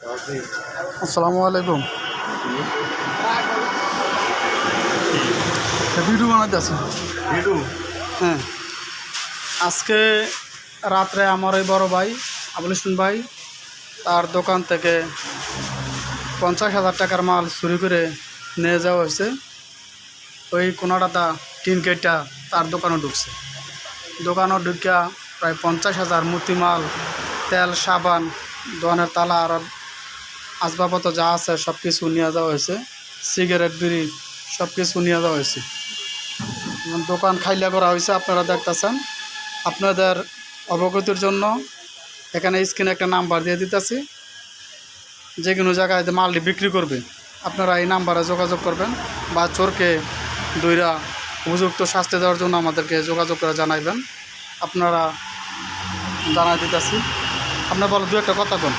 আসসালামু আলাইকুম। ভিডিও বানাতে আছে। হ্যাঁ, আজকে রাত্রে আমার এই বড় ভাই আবুল হোসেন ভাই তার দোকান থেকে 50,000 টাকার মাল চুরি করে নিয়ে যাওয়া হয়েছে। ওই কোনাডাটা টিন কেটটা তার দোকানে ঢুকছে। দোকানও ঢুকা প্রায় 50,000 মূর্তি মাল, তেল, সাবান, দোকানের তালা আর আসবাবপত্র যা আছে সব কিছু নিয়ে যাওয়া হয়েছে। সিগারেট, বিড়ি সব কিছু নিয়ে যাওয়া হয়েছে। দোকান খাইলা করা হয়েছে, আপনারা দেখতেছেন। আপনাদের অবগতির জন্য এখানে স্ক্রিনে একটা নাম্বার দিয়ে দিতেছি। যে কোনো জায়গায় মালটি বিক্রি করবে, আপনারা এই নাম্বারে যোগাযোগ করবেন বা চোরকে দইরা উপযুক্ত শাস্তি দেওয়ার জন্য আমাদেরকে যোগাযোগ করে জানাইবেন। আপনারা জানাই দিতেছি। আপনার বলো দু একটা কথা বল।